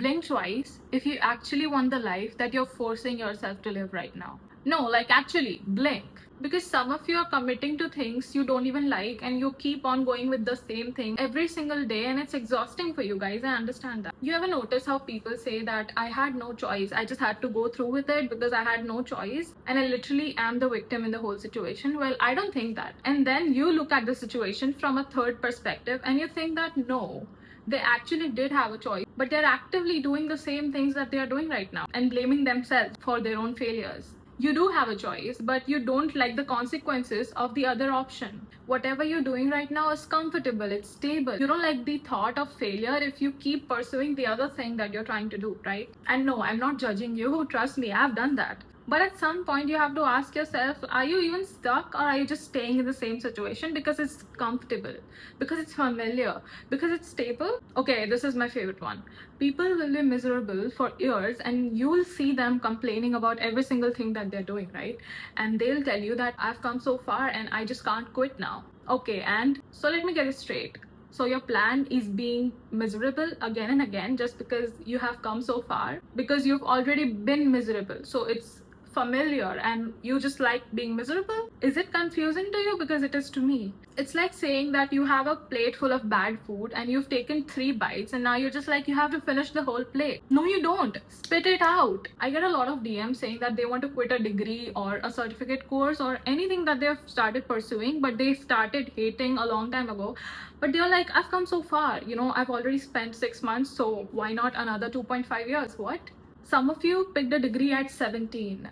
Blink twice if you actually want the life that you're forcing yourself to live right now. No, like actually, blink. Because some of you are committing to things you don't even like and you keep on going with the same thing every single day and it's exhausting for you guys. I understand that. You ever notice how people say that I had no choice, I just had to go through with it because I had no choice and I literally am the victim in the whole situation? Well, I don't think that. And then you look at the situation from a third perspective and you think that no, they actually did have a choice, but they're actively doing the same things that they are doing right now and blaming themselves for their own failures. You do have a choice, but you don't like the consequences of the other option. Whatever you're doing right now is comfortable, it's stable. You don't like the thought of failure if you keep pursuing the other thing that you're trying to do, right? And no, I'm not judging you. Trust me, I've done that. But at some point, you have to ask yourself, are you even stuck or are you just staying in the same situation because it's comfortable, because it's familiar, because it's stable? Okay, this is my favorite one. People will be miserable for years and you will see them complaining about every single thing that they're doing, right? And they'll tell you that I've come so far and I just can't quit now. Okay, and so let me get it straight. So your plan is being miserable again and again just because you have come so far, because you've already been miserable. So it's familiar and you just like being miserable? Is it confusing to you? Because it is to me. It's like saying that you have a plate full of bad food and you've taken 3 bites and now you're just like you have to finish the whole plate. No, you don't. Spit it out. I get a lot of DMs saying that they want to quit a degree or a certificate course or anything that they've started pursuing, but they started hating a long time ago. But they're like, I've come so far, I've already spent 6 months, so why not another 2.5 years? What? Some of you picked a degree at 17.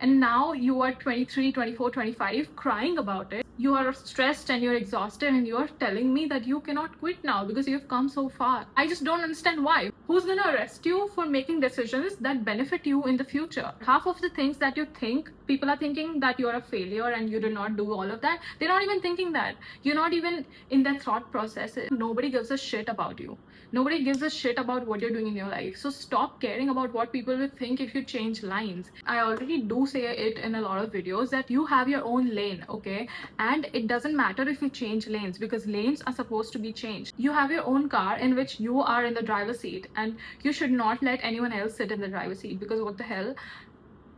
And now you are 23, 24, 25 crying about it. You are stressed and you're exhausted and you're telling me that you cannot quit now because you've come so far. I just don't understand why. Who's gonna arrest you for making decisions that benefit you in the future? Half of the things that you think, people are thinking that you're a failure and you did not do all of that. They're not even thinking that. You're not even in their thought process. Nobody gives a shit about you. Nobody gives a shit about what you're doing in your life. So stop caring about what people will think if you change lines. I already do say it in a lot of videos that you have your own lane, okay? And it doesn't matter if you change lanes because lanes are supposed to be changed. You have your own car in which you are in the driver's seat and you should not let anyone else sit in the driver's seat because what the hell?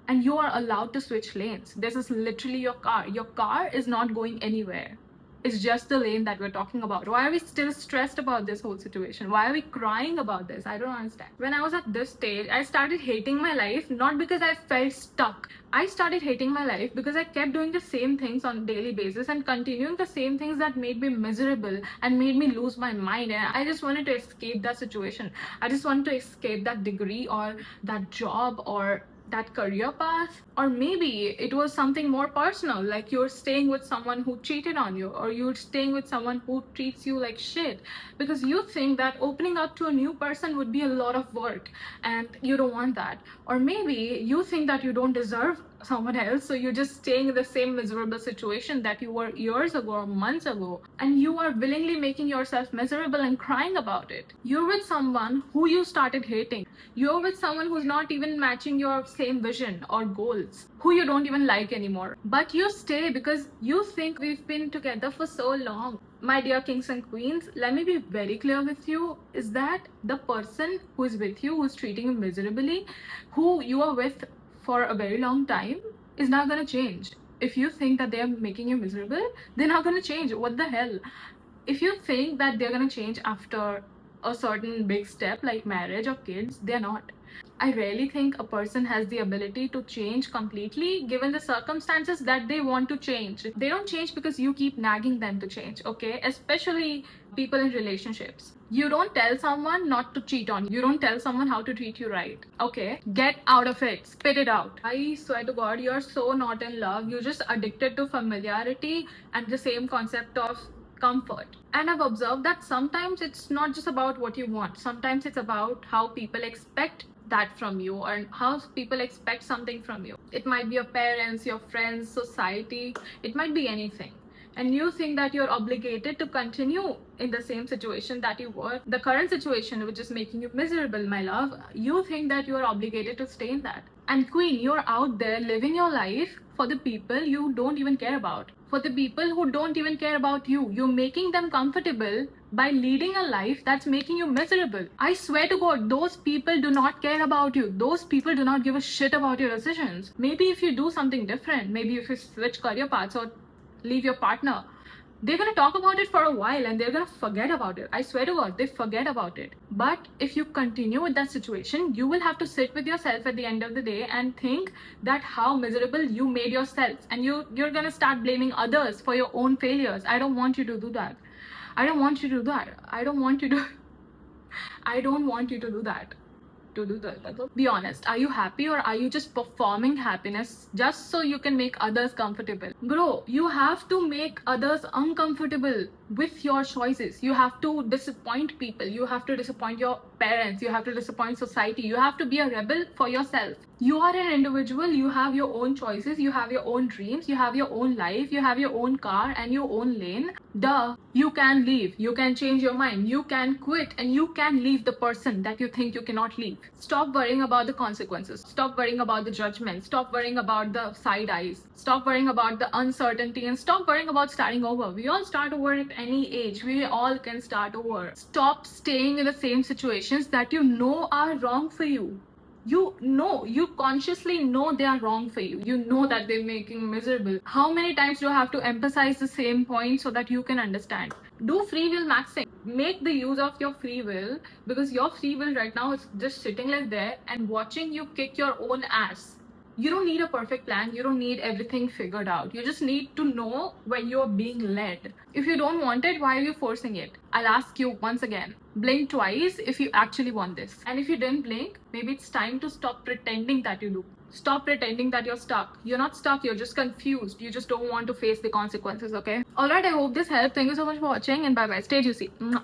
And you are allowed to switch lanes. This is literally your car. Your car is not going anywhere. It's just the lane that we're talking about. Why are we still stressed about this whole situation? Why are we crying about this? I don't understand. When I was at this stage, I started hating my life, not because I felt stuck. I started hating my life because I kept doing the same things on a daily basis and continuing the same things that made me miserable and made me lose my mind. And I just wanted to escape that situation. I just wanted to escape that degree or that job or that career path. Or maybe it was something more personal, like you're staying with someone who cheated on you, or you're staying with someone who treats you like shit because you think that opening up to a new person would be a lot of work and you don't want that. Or maybe you think that you don't deserve someone else, so you're just staying in the same miserable situation that you were years ago or months ago, and you are willingly making yourself miserable and crying about it. You're with someone who you started hating. You're with someone who's not even matching your same vision or goals, who you don't even like anymore, but you stay because you think we've been together for so long. My dear kings and queens, let me be very clear with you, is that the person who is with you, who's treating you miserably, who you are with for a very long time, is not going to change. If you think that they're making you miserable, they're not going to change. What the hell? If you think that they're going to change after a certain big step like marriage or kids, they're not. I rarely think a person has the ability to change completely given the circumstances that they want to change. They don't change because you keep nagging them to change, okay? Especially people in relationships. You don't tell someone not to cheat on you. You don't tell someone how to treat you right, okay? Get out of it. Spit it out. I swear to God, you're so not in love. You're just addicted to familiarity and the same concept of comfort. And I've observed that sometimes it's not just about what you want. Sometimes it's about how people expect that from you or how people expect something from you. It might be your parents, your friends, society. It might be anything. And you think that you're obligated to continue in the same situation that you were, the current situation which is making you miserable, my love. You think that you're obligated to stay in that. And queen, you're out there living your life for the people you don't even care about, for the people who don't even care about you. You're making them comfortable by leading a life that's making you miserable. I swear to God, those people do not care about you. Those people do not give a shit about your decisions. Maybe if you do something different, maybe if you switch career paths or leave your partner, they're gonna talk about it for a while and they're gonna forget about it. I swear to God, they forget about it. But if you continue with that situation, you will have to sit with yourself at the end of the day and think that how miserable you made yourself, and you're gonna start blaming others for your own failures. I don't want you to do that. I don't want you to do that. I don't want you to I don't want you to do that. Be honest. Are you happy, or are you just performing happiness just so you can make others comfortable? Bro, you have to make others uncomfortable with your choices. You have to disappoint people. You have to disappoint your parents. You have to disappoint society. You have to be a rebel for yourself. You are an individual. You have your own choices. You have your own dreams. You have your own life. You have your own car and your own lane. Duh. You can leave. You can change your mind. You can quit, and you can leave the person that you think you cannot leave. Stop worrying about the consequences. Stop worrying about the judgment. Stop worrying about the side eyes. Stop worrying about the uncertainty, and stop worrying about starting over. We all start over at any age. We all can start over. Stop staying in the same situations that you know are wrong for you. You consciously know they are wrong for you. You know that they're making you miserable. How many times do you have to emphasize the same point so that you can understand? Do free will maxing. Make the use of your free will, because your free will right now is just sitting like there and watching you kick your own ass. You don't need a perfect plan. You don't need everything figured out. You just need to know when you're being led. If you don't want it, why are you forcing it? I'll ask you once again. Blink twice if you actually want this. And if you didn't blink, maybe it's time to stop pretending that you do. Stop pretending that you're stuck. You're not stuck. You're just confused. You just don't want to face the consequences, okay? Alright, I hope this helped. Thank you so much for watching, and bye-bye. Stay juicy. Mwah.